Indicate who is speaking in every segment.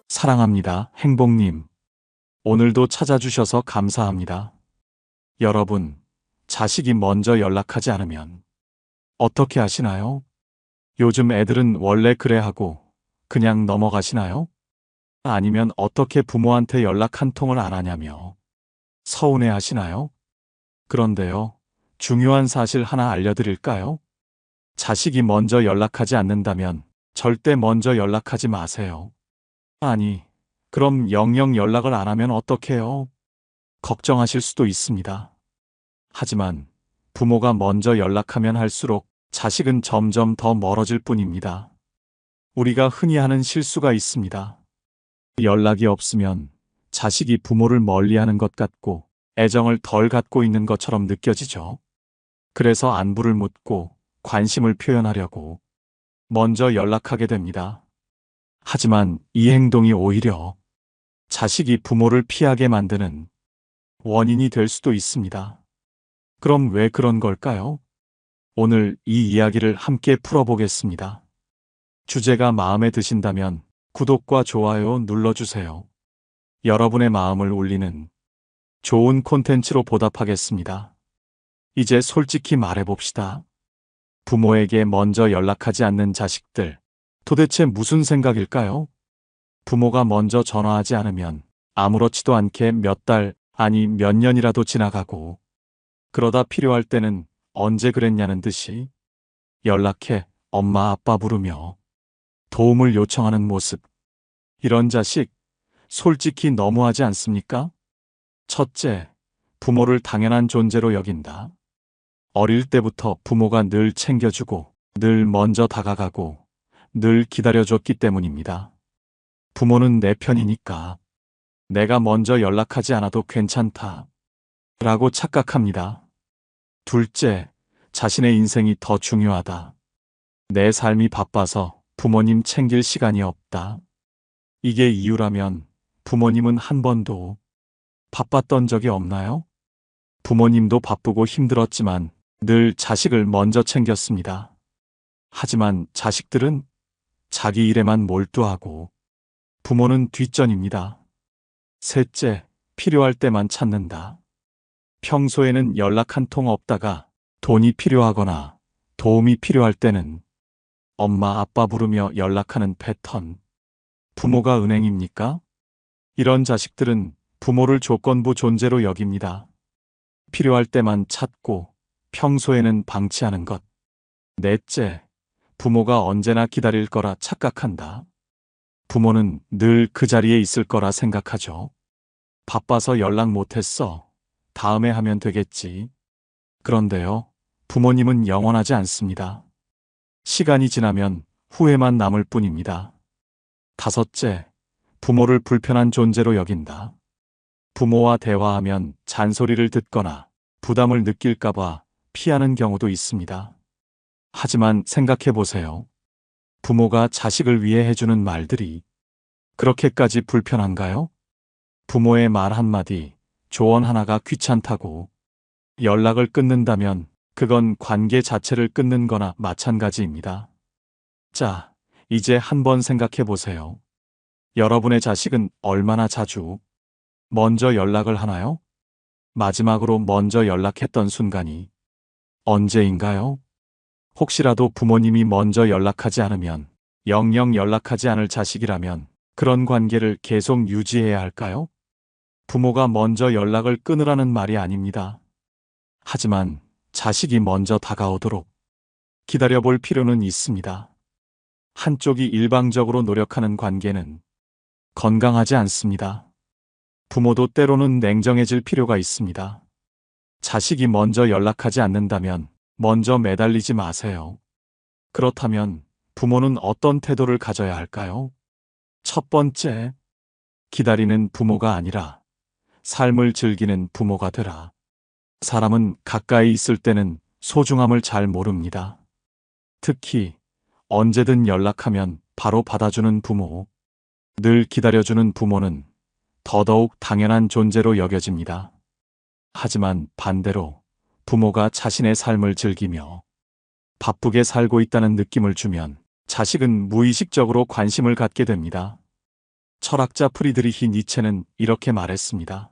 Speaker 1: 사랑합니다, 행복님. 오늘도 찾아주셔서 감사합니다. 여러분, 자식이 먼저 연락하지 않으면 어떻게 하시나요? 요즘 애들은 원래 그래 하고 그냥 넘어가시나요? 아니면 어떻게 부모한테 연락 한 통을 안 하냐며 서운해 하시나요? 그런데요, 중요한 사실 하나 알려드릴까요? 자식이 먼저 연락하지 않는다면 절대 먼저 연락하지 마세요. 아니, 그럼 영영 연락을 안 하면 어떡해요? 걱정하실 수도 있습니다. 하지만 부모가 먼저 연락하면 할수록 자식은 점점 더 멀어질 뿐입니다. 우리가 흔히 하는 실수가 있습니다. 연락이 없으면 자식이 부모를 멀리하는 것 같고 애정을 덜 갖고 있는 것처럼 느껴지죠. 그래서 안부를 묻고 관심을 표현하려고 먼저 연락하게 됩니다. 하지만 이 행동이 오히려 자식이 부모를 피하게 만드는 원인이 될 수도 있습니다. 그럼 왜 그런 걸까요? 오늘 이 이야기를 함께 풀어보겠습니다. 주제가 마음에 드신다면 구독과 좋아요 눌러주세요. 여러분의 마음을 울리는 좋은 콘텐츠로 보답하겠습니다. 이제 솔직히 말해봅시다. 부모에게 먼저 연락하지 않는 자식들, 도대체 무슨 생각일까요? 부모가 먼저 전화하지 않으면 아무렇지도 않게 몇 달, 아니 몇 년이라도 지나가고, 그러다 필요할 때는 언제 그랬냐는 듯이 연락해 엄마 아빠 부르며 도움을 요청하는 모습. 이런 자식, 솔직히 너무하지 않습니까? 첫째, 부모를 당연한 존재로 여긴다. 어릴 때부터 부모가 늘 챙겨주고, 늘 먼저 다가가고, 늘 기다려줬기 때문입니다. 부모는 내 편이니까 내가 먼저 연락하지 않아도 괜찮다 라고 착각합니다. 둘째, 자신의 인생이 더 중요하다. 내 삶이 바빠서 부모님 챙길 시간이 없다. 이게 이유라면 부모님은 한 번도 바빴던 적이 없나요? 부모님도 바쁘고 힘들었지만 늘 자식을 먼저 챙겼습니다. 하지만 자식들은 자기 일에만 몰두하고 부모는 뒷전입니다. 셋째, 필요할 때만 찾는다. 평소에는 연락 한 통 없다가 돈이 필요하거나 도움이 필요할 때는 엄마 아빠 부르며 연락하는 패턴. 부모가 은행입니까? 이런 자식들은 부모를 조건부 존재로 여깁니다. 필요할 때만 찾고 평소에는 방치하는 것. 넷째, 부모가 언제나 기다릴 거라 착각한다. 부모는 늘 그 자리에 있을 거라 생각하죠. 바빠서 연락 못했어. 다음에 하면 되겠지. 그런데요, 부모님은 영원하지 않습니다. 시간이 지나면 후회만 남을 뿐입니다. 다섯째, 부모를 불편한 존재로 여긴다. 부모와 대화하면 잔소리를 듣거나 부담을 느낄까봐 피하는 경우도 있습니다. 하지만 생각해 보세요. 부모가 자식을 위해 해주는 말들이 그렇게까지 불편한가요? 부모의 말 한마디, 조언 하나가 귀찮다고 연락을 끊는다면 그건 관계 자체를 끊는 거나 마찬가지입니다. 자, 이제 한번 생각해 보세요. 여러분의 자식은 얼마나 자주 먼저 연락을 하나요? 마지막으로 먼저 연락했던 순간이 언제인가요? 혹시라도 부모님이 먼저 연락하지 않으면, 영영 연락하지 않을 자식이라면 그런 관계를 계속 유지해야 할까요? 부모가 먼저 연락을 끊으라는 말이 아닙니다. 하지만 자식이 먼저 다가오도록 기다려볼 필요는 있습니다. 한쪽이 일방적으로 노력하는 관계는 건강하지 않습니다. 부모도 때로는 냉정해질 필요가 있습니다. 자식이 먼저 연락하지 않는다면 먼저 매달리지 마세요. 그렇다면 부모는 어떤 태도를 가져야 할까요? 첫 번째, 기다리는 부모가 아니라 삶을 즐기는 부모가 되라. 사람은 가까이 있을 때는 소중함을 잘 모릅니다. 특히 언제든 연락하면 바로 받아주는 부모, 늘 기다려주는 부모는 더더욱 당연한 존재로 여겨집니다. 하지만 반대로 부모가 자신의 삶을 즐기며 바쁘게 살고 있다는 느낌을 주면 자식은 무의식적으로 관심을 갖게 됩니다. 철학자 프리드리히 니체는 이렇게 말했습니다.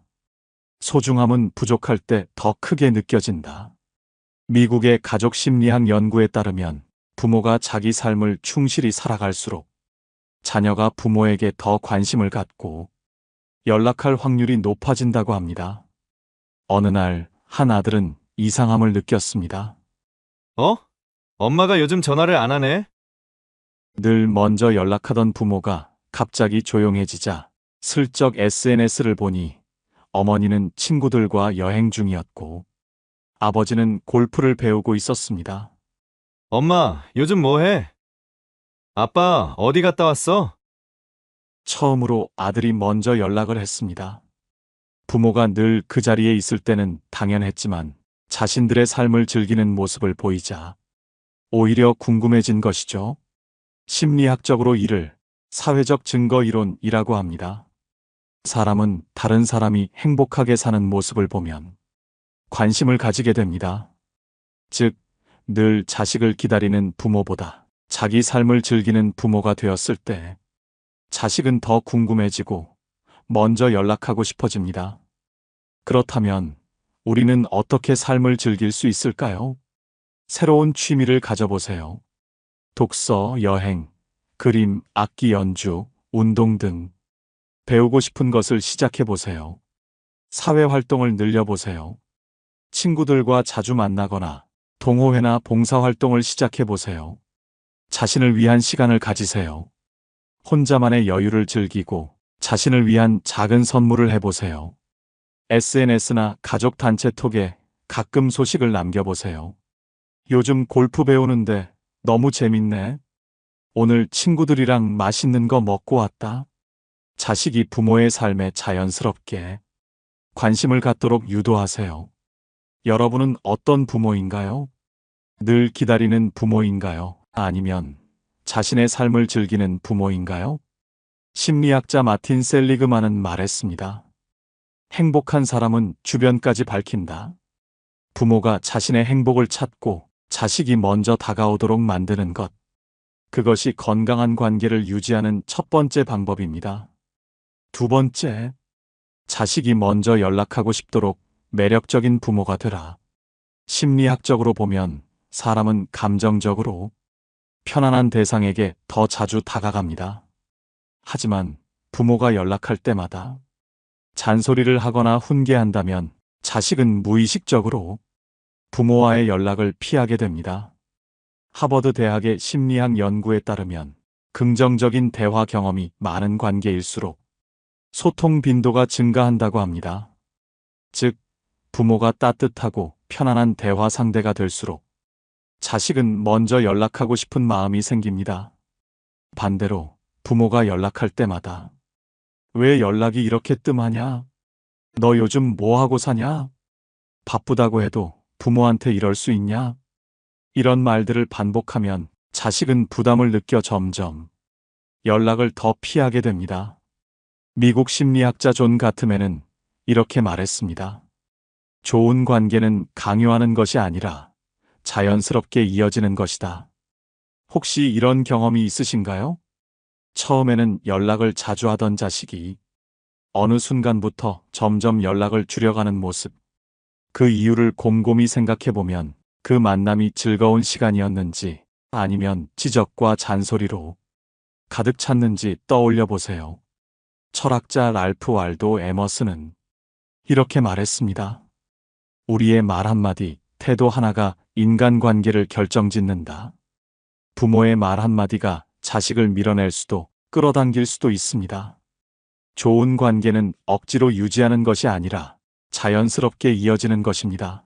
Speaker 1: 소중함은 부족할 때 더 크게 느껴진다. 미국의 가족 심리학 연구에 따르면 부모가 자기 삶을 충실히 살아갈수록 자녀가 부모에게 더 관심을 갖고 연락할 확률이 높아진다고 합니다. 어느 날 한 아들은 이상함을 느꼈습니다.
Speaker 2: 어? 엄마가 요즘 전화를 안 하네?
Speaker 1: 늘 먼저 연락하던 부모가 갑자기 조용해지자 슬쩍 SNS를 보니 어머니는 친구들과 여행 중이었고 아버지는 골프를 배우고 있었습니다.
Speaker 2: 엄마, 요즘 뭐 해? 아빠, 어디 갔다 왔어?
Speaker 1: 처음으로 아들이 먼저 연락을 했습니다. 부모가 늘 그 자리에 있을 때는 당연했지만 자신들의 삶을 즐기는 모습을 보이자 오히려 궁금해진 것이죠. 심리학적으로 이를 사회적 증거 이론이라고 합니다. 사람은 다른 사람이 행복하게 사는 모습을 보면 관심을 가지게 됩니다. 즉, 늘 자식을 기다리는 부모보다 자기 삶을 즐기는 부모가 되었을 때 자식은 더 궁금해지고 먼저 연락하고 싶어집니다. 그렇다면 우리는 어떻게 삶을 즐길 수 있을까요? 새로운 취미를 가져보세요. 독서, 여행, 그림, 악기 연주, 운동 등 배우고 싶은 것을 시작해보세요. 사회활동을 늘려보세요. 친구들과 자주 만나거나 동호회나 봉사활동을 시작해보세요. 자신을 위한 시간을 가지세요. 혼자만의 여유를 즐기고 자신을 위한 작은 선물을 해보세요. SNS나 가족 단체 톡에 가끔 소식을 남겨보세요. 요즘 골프 배우는데 너무 재밌네. 오늘 친구들이랑 맛있는 거 먹고 왔다. 자식이 부모의 삶에 자연스럽게 관심을 갖도록 유도하세요. 여러분은 어떤 부모인가요? 늘 기다리는 부모인가요? 아니면 자신의 삶을 즐기는 부모인가요? 심리학자 마틴 셀리그만은 말했습니다. 행복한 사람은 주변까지 밝힌다. 부모가 자신의 행복을 찾고 자식이 먼저 다가오도록 만드는 것. 그것이 건강한 관계를 유지하는 첫 번째 방법입니다. 두 번째, 자식이 먼저 연락하고 싶도록 매력적인 부모가 되라. 심리학적으로 보면 사람은 감정적으로 편안한 대상에게 더 자주 다가갑니다. 하지만 부모가 연락할 때마다 잔소리를 하거나 훈계한다면 자식은 무의식적으로 부모와의 연락을 피하게 됩니다. 하버드 대학의 심리학 연구에 따르면 긍정적인 대화 경험이 많은 관계일수록 소통 빈도가 증가한다고 합니다. 즉, 부모가 따뜻하고 편안한 대화 상대가 될수록 자식은 먼저 연락하고 싶은 마음이 생깁니다. 반대로 부모가 연락할 때마다 왜 연락이 이렇게 뜸하냐? 너 요즘 뭐 하고 사냐? 바쁘다고 해도 부모한테 이럴 수 있냐? 이런 말들을 반복하면 자식은 부담을 느껴 점점 연락을 더 피하게 됩니다. 미국 심리학자 존 가트맨은 이렇게 말했습니다. 좋은 관계는 강요하는 것이 아니라 자연스럽게 이어지는 것이다. 혹시 이런 경험이 있으신가요? 처음에는 연락을 자주 하던 자식이 어느 순간부터 점점 연락을 줄여가는 모습. 그 이유를 곰곰이 생각해보면 그 만남이 즐거운 시간이었는지 아니면 지적과 잔소리로 가득 찼는지 떠올려 보세요. 철학자 랄프 waldo 에머슨은 이렇게 말했습니다. 우리의 말 한마디, 태도 하나가 인간관계를 결정짓는다. 부모의 말 한마디가 자식을 밀어낼 수도 끌어당길 수도 있습니다. 좋은 관계는 억지로 유지하는 것이 아니라 자연스럽게 이어지는 것입니다.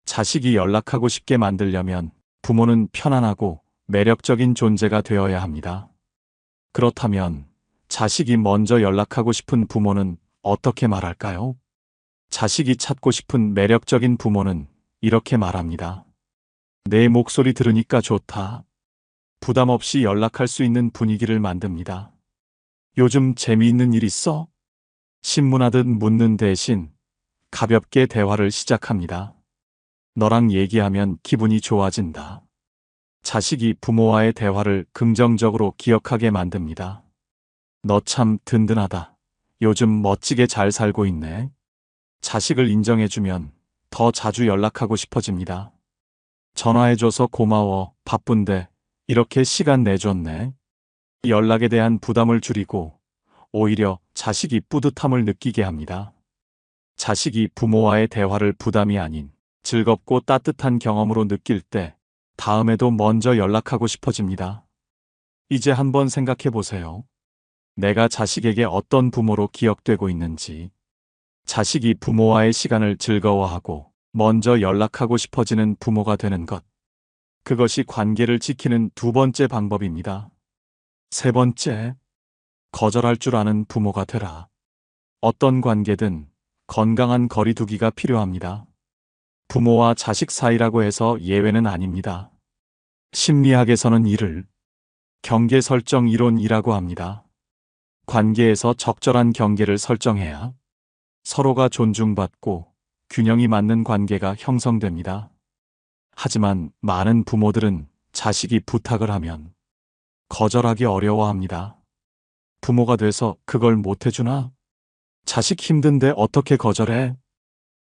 Speaker 1: 자식이 연락하고 싶게 만들려면 부모는 편안하고 매력적인 존재가 되어야 합니다. 그렇다면 자식이 먼저 연락하고 싶은 부모는 어떻게 말할까요? 자식이 찾고 싶은 매력적인 부모는 이렇게 말합니다. 내 목소리 들으니까 좋다. 부담 없이 연락할 수 있는 분위기를 만듭니다. 요즘 재미있는 일 있어? 신문하듯 묻는 대신 가볍게 대화를 시작합니다. 너랑 얘기하면 기분이 좋아진다. 자식이 부모와의 대화를 긍정적으로 기억하게 만듭니다. 너 참 든든하다. 요즘 멋지게 잘 살고 있네. 자식을 인정해주면 더 자주 연락하고 싶어집니다. 전화해줘서 고마워. 바쁜데 이렇게 시간 내줬네. 연락에 대한 부담을 줄이고 오히려 자식이 뿌듯함을 느끼게 합니다. 자식이 부모와의 대화를 부담이 아닌 즐겁고 따뜻한 경험으로 느낄 때 다음에도 먼저 연락하고 싶어집니다. 이제 한번 생각해 보세요. 내가 자식에게 어떤 부모로 기억되고 있는지. 자식이 부모와의 시간을 즐거워하고 먼저 연락하고 싶어지는 부모가 되는 것. 그것이 관계를 지키는 두 번째 방법입니다. 세 번째, 거절할 줄 아는 부모가 되라. 어떤 관계든 건강한 거리두기가 필요합니다. 부모와 자식 사이라고 해서 예외는 아닙니다. 심리학에서는 이를 경계 설정 이론이라고 합니다. 관계에서 적절한 경계를 설정해야 서로가 존중받고 균형이 맞는 관계가 형성됩니다. 하지만 많은 부모들은 자식이 부탁을 하면 거절하기 어려워합니다. 부모가 돼서 그걸 못해주나? 자식 힘든데 어떻게 거절해?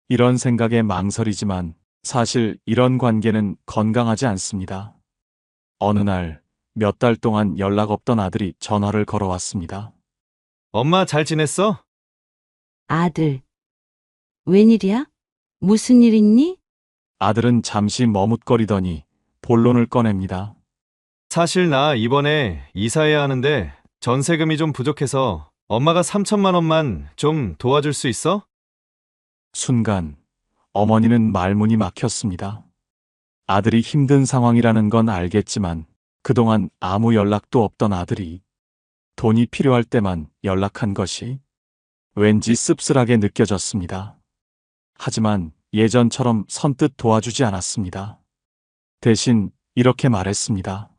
Speaker 1: 이런 생각에 망설이지만 사실 이런 관계는 건강하지 않습니다. 어느 날 몇 달 동안 연락 없던 아들이 전화를 걸어왔습니다.
Speaker 2: 엄마 잘 지냈어?
Speaker 3: 아들, 웬일이야? 무슨 일 있니?
Speaker 1: 아들은 잠시 머뭇거리더니 본론을 꺼냅니다.
Speaker 2: 사실 나 이번에 이사해야 하는데 전세금이 좀 부족해서 엄마가 3천만 원만 좀 도와줄 수 있어?
Speaker 1: 순간 어머니는 말문이 막혔습니다. 아들이 힘든 상황이라는 건 알겠지만 그동안 아무 연락도 없던 아들이 돈이 필요할 때만 연락한 것이 왠지 씁쓸하게 느껴졌습니다. 하지만 예전처럼 선뜻 도와주지 않았습니다. 대신 이렇게 말했습니다.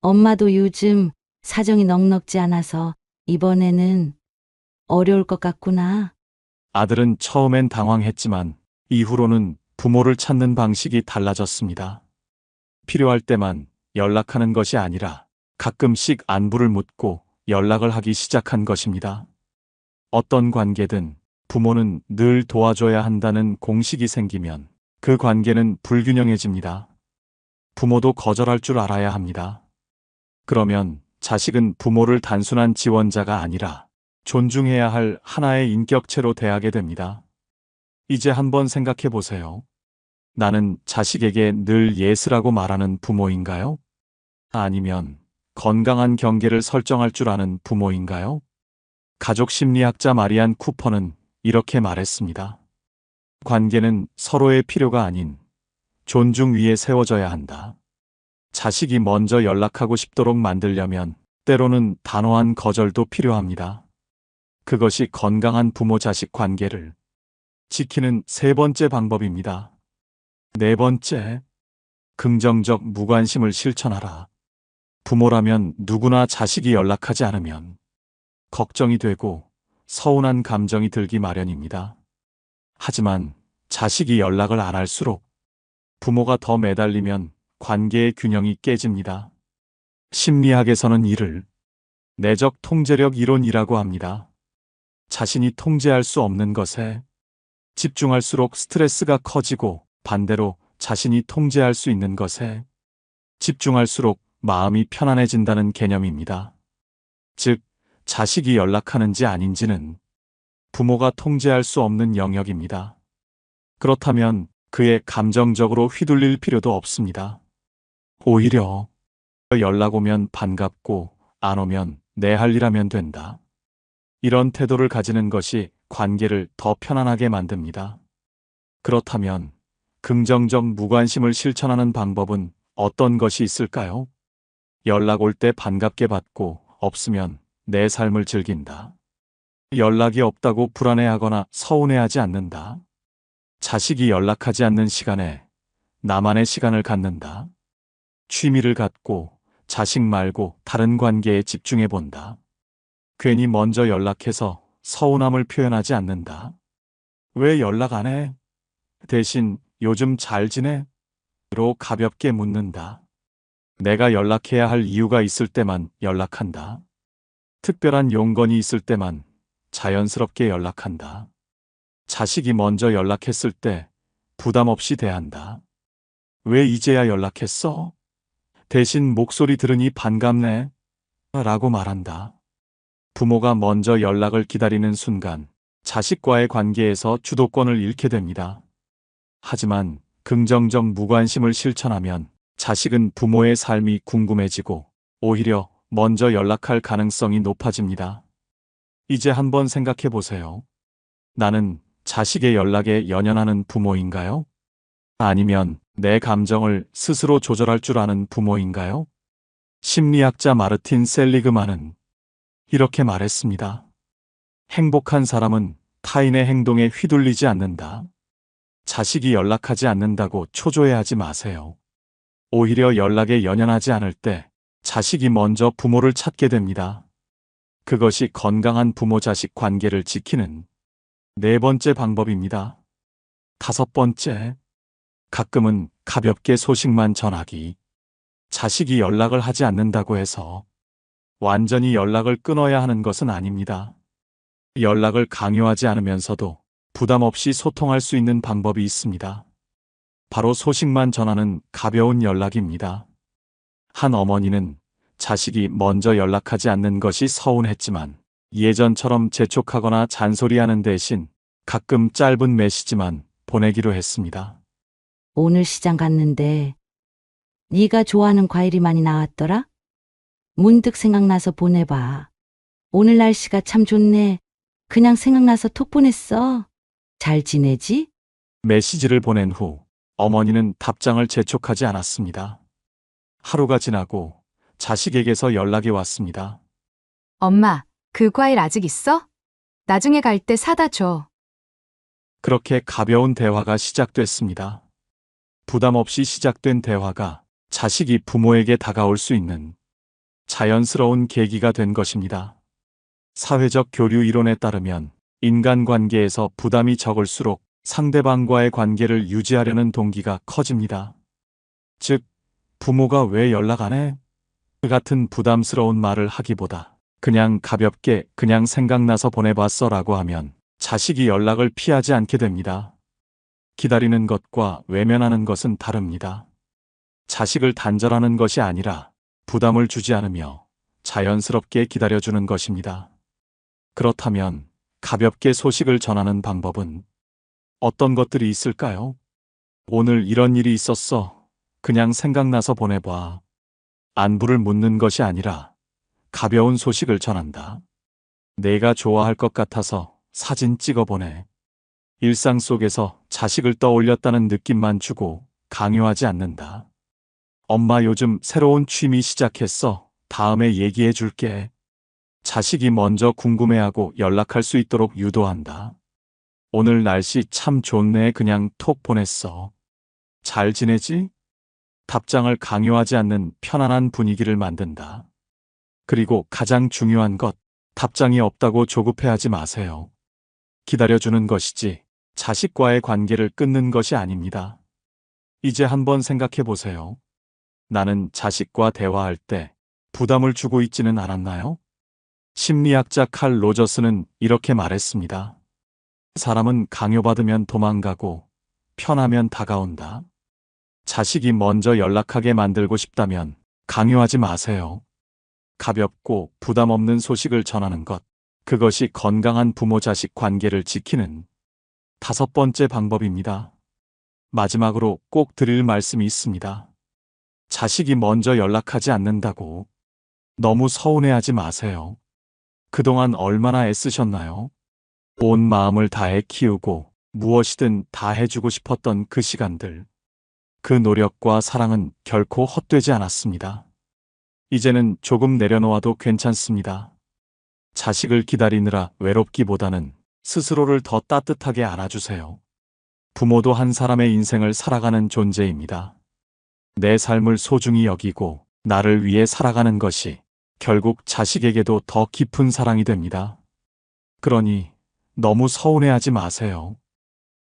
Speaker 3: 엄마도 요즘 사정이 넉넉지 않아서 이번에는 어려울 것 같구나.
Speaker 1: 아들은 처음엔 당황했지만 이후로는 부모를 찾는 방식이 달라졌습니다. 필요할 때만 연락하는 것이 아니라 가끔씩 안부를 묻고 연락을 하기 시작한 것입니다. 어떤 관계든 부모는 늘 도와줘야 한다는 공식이 생기면 그 관계는 불균형해집니다. 부모도 거절할 줄 알아야 합니다. 그러면 자식은 부모를 단순한 지원자가 아니라 존중해야 할 하나의 인격체로 대하게 됩니다. 이제 한번 생각해 보세요. 나는 자식에게 늘 예스라고 말하는 부모인가요? 아니면 건강한 경계를 설정할 줄 아는 부모인가요? 가족 심리학자 마리안 쿠퍼는 이렇게 말했습니다. 관계는 서로의 필요가 아닌 존중 위에 세워져야 한다. 자식이 먼저 연락하고 싶도록 만들려면 때로는 단호한 거절도 필요합니다. 그것이 건강한 부모-자식 관계를 지키는 세 번째 방법입니다. 네 번째, 긍정적 무관심을 실천하라. 부모라면 누구나 자식이 연락하지 않으면 걱정이 되고 서운한 감정이 들기 마련입니다. 하지만 자식이 연락을 안 할수록 부모가 더 매달리면 관계의 균형이 깨집니다. 심리학에서는 이를 내적 통제력 이론이라고 합니다. 자신이 통제할 수 없는 것에 집중할수록 스트레스가 커지고 반대로 자신이 통제할 수 있는 것에 집중할수록 마음이 편안해진다는 개념입니다. 즉, 자식이 연락하는지 아닌지는 부모가 통제할 수 없는 영역입니다. 그렇다면 그에 감정적으로 휘둘릴 필요도 없습니다. 오히려 연락 오면 반갑고 안 오면 내 할 일 하면 된다. 이런 태도를 가지는 것이 관계를 더 편안하게 만듭니다. 그렇다면 긍정적 무관심을 실천하는 방법은 어떤 것이 있을까요? 연락 올 때 반갑게 받고 없으면 내 삶을 즐긴다. 연락이 없다고 불안해하거나 서운해하지 않는다. 자식이 연락하지 않는 시간에 나만의 시간을 갖는다. 취미를 갖고 자식 말고 다른 관계에 집중해 본다. 괜히 먼저 연락해서 서운함을 표현하지 않는다. 왜 연락 안 해? 대신 요즘 잘 지내? 로 가볍게 묻는다. 내가 연락해야 할 이유가 있을 때만 연락한다. 특별한 용건이 있을 때만 자연스럽게 연락한다. 자식이 먼저 연락했을 때 부담 없이 대한다. 왜 이제야 연락했어? 대신 목소리 들으니 반갑네. 라고 말한다. 부모가 먼저 연락을 기다리는 순간 자식과의 관계에서 주도권을 잃게 됩니다. 하지만 긍정적 무관심을 실천하면 자식은 부모의 삶이 궁금해지고 오히려 먼저 연락할 가능성이 높아집니다. 이제 한번 생각해 보세요. 나는 자식의 연락에 연연하는 부모인가요? 아니면 내 감정을 스스로 조절할 줄 아는 부모인가요? 심리학자 마르틴 셀리그만은 이렇게 말했습니다. 행복한 사람은 타인의 행동에 휘둘리지 않는다. 자식이 연락하지 않는다고 초조해하지 마세요. 오히려 연락에 연연하지 않을 때 자식이 먼저 부모를 찾게 됩니다. 그것이 건강한 부모-자식 관계를 지키는 네 번째 방법입니다. 다섯 번째, 가끔은 가볍게 소식만 전하기. 자식이 연락을 하지 않는다고 해서 완전히 연락을 끊어야 하는 것은 아닙니다. 연락을 강요하지 않으면서도 부담 없이 소통할 수 있는 방법이 있습니다. 바로 소식만 전하는 가벼운 연락입니다. 한 어머니는 자식이 먼저 연락하지 않는 것이 서운했지만 예전처럼 재촉하거나 잔소리하는 대신 가끔 짧은 메시지만 보내기로 했습니다.
Speaker 3: 오늘 시장 갔는데 네가 좋아하는 과일이 많이 나왔더라? 문득 생각나서 보내봐. 오늘 날씨가 참 좋네. 그냥 생각나서 톡 보냈어. 잘 지내지?
Speaker 1: 메시지를 보낸 후 어머니는 답장을 재촉하지 않았습니다. 하루가 지나고 자식에게서 연락이 왔습니다.
Speaker 4: 엄마, 그 과일 아직 있어? 나중에 갈 때 사다 줘.
Speaker 1: 그렇게 가벼운 대화가 시작됐습니다. 부담 없이 시작된 대화가 자식이 부모에게 다가올 수 있는 자연스러운 계기가 된 것입니다. 사회적 교류 이론에 따르면 인간관계에서 부담이 적을수록 상대방과의 관계를 유지하려는 동기가 커집니다. 즉, 부모가 왜 연락 안 해? 그 같은 부담스러운 말을 하기보다 그냥 가볍게 그냥 생각나서 보내봤어 라고 하면 자식이 연락을 피하지 않게 됩니다. 기다리는 것과 외면하는 것은 다릅니다. 자식을 단절하는 것이 아니라 부담을 주지 않으며 자연스럽게 기다려주는 것입니다. 그렇다면 가볍게 소식을 전하는 방법은 어떤 것들이 있을까요? 오늘 이런 일이 있었어. 그냥 생각나서 보내봐. 안부를 묻는 것이 아니라 가벼운 소식을 전한다. 내가 좋아할 것 같아서 사진 찍어 보내. 일상 속에서 자식을 떠올렸다는 느낌만 주고 강요하지 않는다. 엄마 요즘 새로운 취미 시작했어. 다음에 얘기해 줄게. 자식이 먼저 궁금해하고 연락할 수 있도록 유도한다. 오늘 날씨 참 좋네. 그냥 톡 보냈어. 잘 지내지? 답장을 강요하지 않는 편안한 분위기를 만든다. 그리고 가장 중요한 것, 답장이 없다고 조급해하지 마세요. 기다려주는 것이지 자식과의 관계를 끊는 것이 아닙니다. 이제 한번 생각해 보세요. 나는 자식과 대화할 때 부담을 주고 있지는 않았나요? 심리학자 칼 로저스는 이렇게 말했습니다. 사람은 강요받으면 도망가고 편하면 다가온다. 자식이 먼저 연락하게 만들고 싶다면 강요하지 마세요. 가볍고 부담 없는 소식을 전하는 것, 그것이 건강한 부모-자식 관계를 지키는 다섯 번째 방법입니다. 마지막으로 꼭 드릴 말씀이 있습니다. 자식이 먼저 연락하지 않는다고 너무 서운해하지 마세요. 그동안 얼마나 애쓰셨나요? 온 마음을 다해 키우고 무엇이든 다 해주고 싶었던 그 시간들. 그 노력과 사랑은 결코 헛되지 않았습니다. 이제는 조금 내려놓아도 괜찮습니다. 자식을 기다리느라 외롭기보다는 스스로를 더 따뜻하게 안아주세요. 부모도 한 사람의 인생을 살아가는 존재입니다. 내 삶을 소중히 여기고 나를 위해 살아가는 것이 결국 자식에게도 더 깊은 사랑이 됩니다. 그러니 너무 서운해하지 마세요.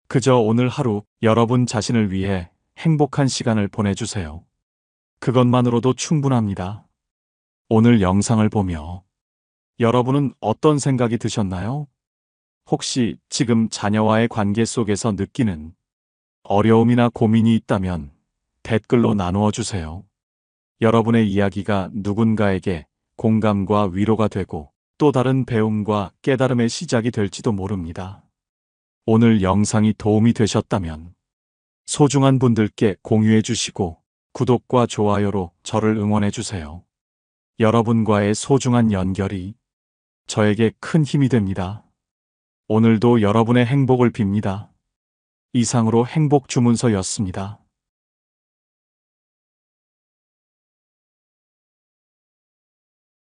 Speaker 1: 그저 오늘 하루 여러분 자신을 위해 행복한 시간을 보내주세요. 그것만으로도 충분합니다. 오늘 영상을 보며 여러분은 어떤 생각이 드셨나요? 혹시 지금 자녀와의 관계 속에서 느끼는 어려움이나 고민이 있다면 댓글로 나누어 주세요. 여러분의 이야기가 누군가에게 공감과 위로가 되고 또 다른 배움과 깨달음의 시작이 될지도 모릅니다. 오늘 영상이 도움이 되셨다면 소중한 분들께 공유해 주시고 구독과 좋아요로 저를 응원해 주세요. 여러분과의 소중한 연결이 저에게 큰 힘이 됩니다. 오늘도 여러분의 행복을 빕니다. 이상으로 행복 주문서였습니다.